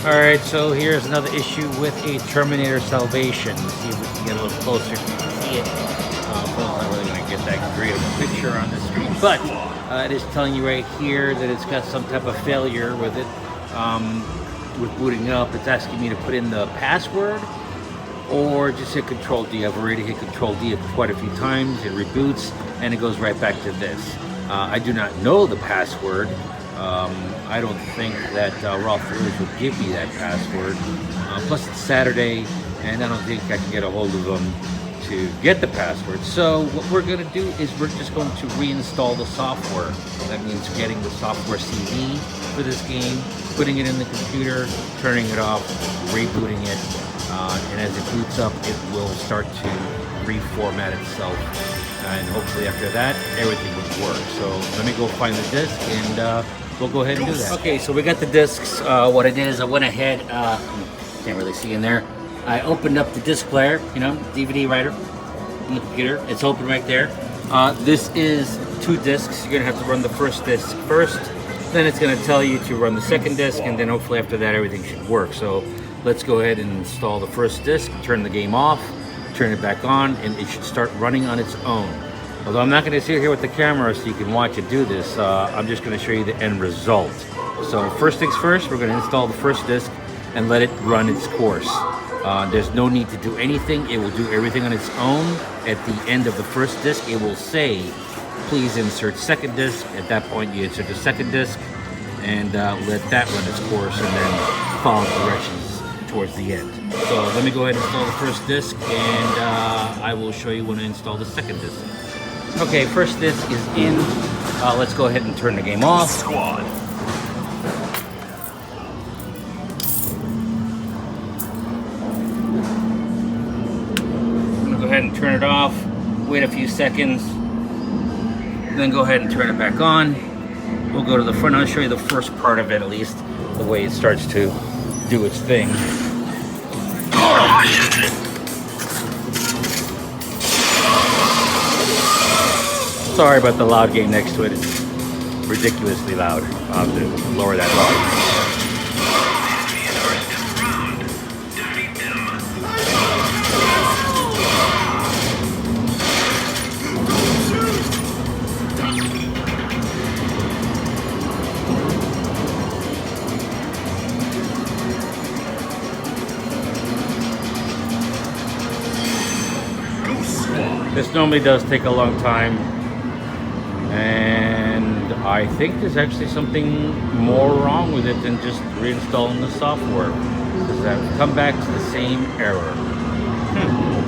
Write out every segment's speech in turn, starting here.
Alright, so here's another issue with a Terminator Salvation. Let's see if we can get a little closer to see it. I'm not really going to get that great of a picture on the screen, but it is telling you right here that it's got some type of failure with it. With booting up, it's asking me to put in the password or just hit Control D. I've already hit Control D quite a few times. It reboots and it goes right back to this. I do not know the password. I don't think that Ralph Williams would give me that password. Plus it's Saturday and I don't think I can get a hold of them to get the password. So what we're going to do is we're just going to reinstall the software. That means getting the software CD for this game, putting it in the computer, turning it off, rebooting it, and as it boots up it will start to reformat itself, and hopefully after that everything would work. So let me go find the disc and we'll go ahead and do that. Okay, so we got the discs. What I did is I went ahead, can't really see in there, I opened up the disc player, you know, DVD writer in the computer. It's open right there. This is 2 discs. You're gonna have to run the first disc first, then it's gonna tell you to run the second disc, and then hopefully after that everything should work. So let's go ahead and install the first disc, turn the game off, turn it back on, and it should start running on its own. Although I'm not gonna sit here with the camera so you can watch it do this, I'm just gonna show you the end result. So first things first, we're gonna install the first disc and let it run its course. There's no need to do anything. It will do everything on its own. At the end of the first disc, it will say, please insert second disc. At that point, you insert the second disc and let that run its course and then follow directions towards the end. So let me go ahead and install the first disc and I will show you when I install the second disc. Okay, first disc is in. Let's go ahead and turn the game off. Squad. Go ahead and turn it off, wait a few seconds, then go ahead and turn it back on. We'll go to the front. I'll show you the first part of it, at least the way it starts to do its thing. Sorry about the loud game next to it. It's ridiculously loud. I'll have to lower that volume. This normally does take a long time, and I think there's actually something more wrong with it than just reinstalling the software, because I've come back to the same error.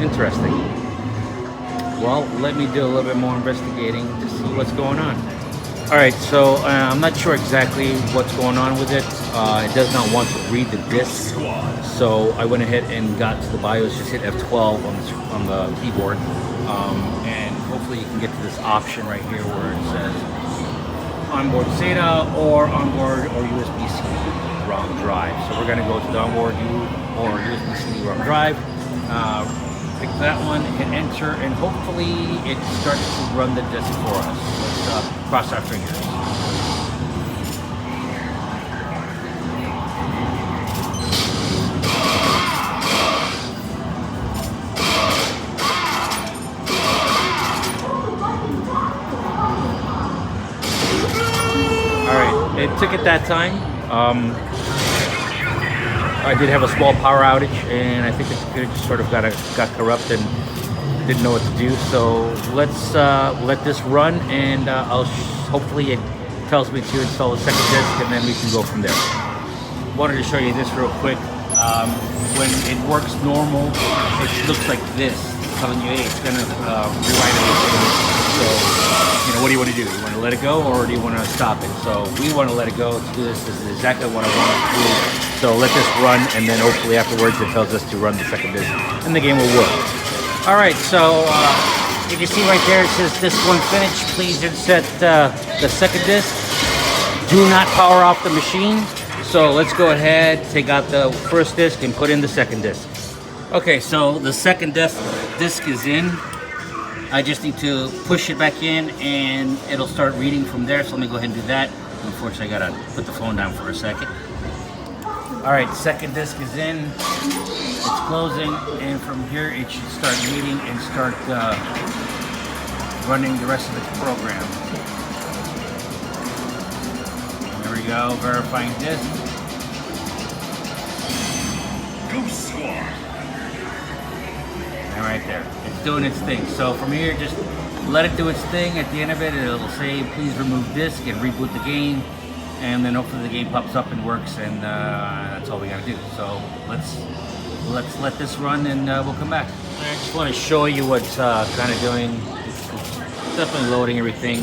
Interesting. Well, let me do a little bit more investigating to see what's going on. Alright, so I'm not sure exactly what's going on with it. It does not want to read the disk, so I went ahead and got to the BIOS, just hit F12 on the keyboard. And hopefully you can get to this option right here where it says onboard SATA or onboard or USB-C ROM drive. So we're going to go to the onboard or USB-C ROM drive, pick that one, hit enter, and hopefully it starts to run the disk for us. Let's cross our fingers. It took it that time. I did have a small power outage, and I think the computer just sort of got corrupt and didn't know what to do. So let's let this run, and hopefully it tells me to install a second disk, and then we can go from there. Wanted to show you this real quick. When it works normal, it looks like this. It's telling you, hey, it's gonna rewrite everything. So, you know, what do you want to do? You want to let it go, or do you want to stop it? So we want to let it go. To do this is exactly what I want to do. So let this run, and then hopefully afterwards it tells us to run the second disk, and the game will work. All right, so you can see right there it says disc 1 finished. Please insert the second disk. Do not power off the machine. So let's go ahead, take out the first disk, and put in the second disk. Okay, so the second disk is in. I just need to push it back in and it'll start reading from there. So let me go ahead and do that. Unfortunately, I gotta put the phone down for a second. All right, second disk is in. It's closing, and from here it should start reading and start running the rest of its program. There we go, verifying disk. And right there, it's doing its thing. So from here, just let it do its thing. At the end of it, it'll say, please remove disk and reboot the game. And then hopefully the game pops up and works, and that's all we gotta do. So let's let this run, and we'll come back. I just want to show you what's kind of doing. It's definitely loading everything.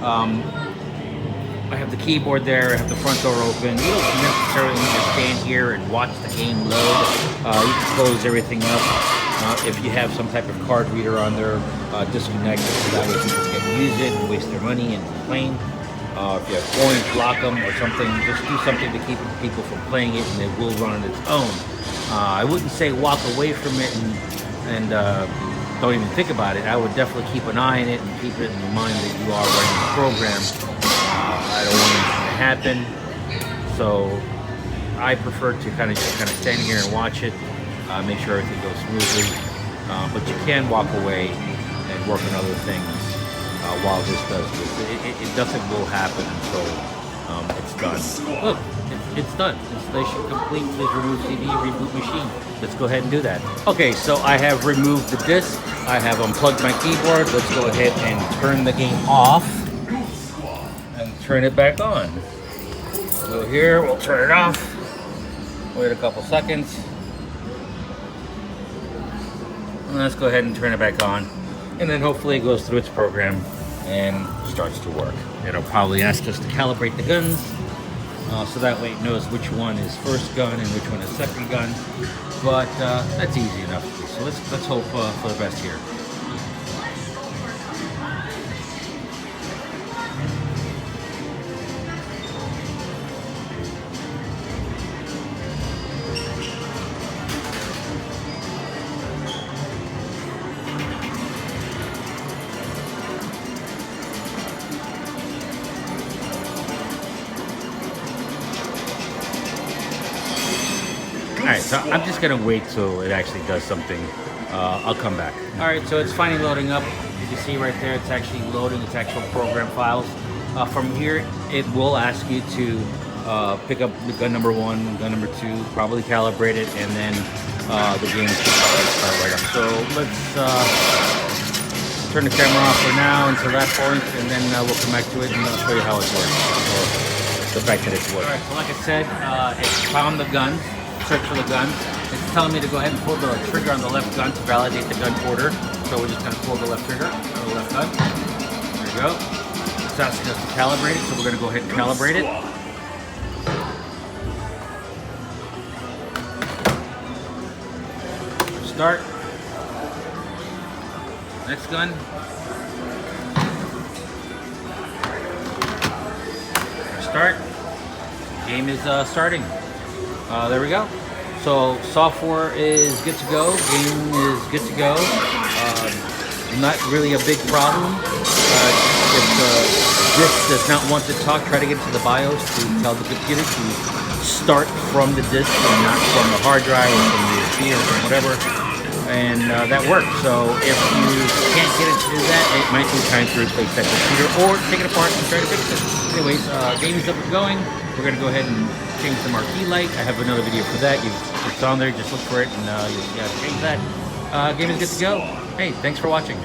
I have the keyboard there. I have the front door open. You don't necessarily need to stand here and watch the game load. You can close everything up. If you have some type of card reader on there, disconnect it so that way people can use it and waste their money and complain. If you have coins, block them or something. Just do something to keep people from playing it, and it will run on its own. I wouldn't say walk away from it and don't even think about it. I would definitely keep an eye on it and keep it in mind that you are running the program. I don't want anything to happen, so I prefer to kind of stand here and watch it, make sure everything goes smoothly. But you can walk away and work on other things while this does this. Nothing will happen until it's done. Look, it's done. Installation complete. Please remove CD, reboot machine. Let's go ahead and do that. Okay, so I have removed the disk. I have unplugged my keyboard. Let's go ahead and turn the game off and turn it back on. Go here, we'll turn it off. Wait a couple seconds. And let's go ahead and turn it back on. And then hopefully it goes through its program and starts to work. It'll probably ask us to calibrate the guns, so that way it knows which one is first gun and which one is second gun. But that's easy enough. So let's hope for the best here. Alright, so I'm just gonna wait till it actually does something. I'll come back. Alright, so it's finally loading up. You can see right there, it's actually loading its actual program files. From here, it will ask you to pick up the gun number 1, gun number 2, probably calibrate it, and then the game should probably start right up. So let's turn the camera off for now until that point, and then we'll come back to it and I'll show you how it works. Or the fact that it's working. Alright, so like I said, it's found the gun. Search for the gun. It's telling me to go ahead and pull the trigger on the left gun to validate the gun order. So we're just going to pull the left trigger on the left gun. There we go. It's asking us to calibrate it, so we're going to go ahead and calibrate it. Start. Next gun. Start. Game is starting. There we go. So software is good to go. Game is good to go. Not really a big problem. If this does not want to talk, try to get to the BIOS to tell the computer to start from the disk and not from the hard drive or from the USB or from whatever. And that works. So if you can't get it to do that, it might be time to replace that computer or take it apart and try to fix it. Anyways, game is up and going. We're going to go ahead and change the marquee light. I have another video for that. It's on there. Just look for it and you'll see how to change that. Game is good to go. Hey, thanks for watching.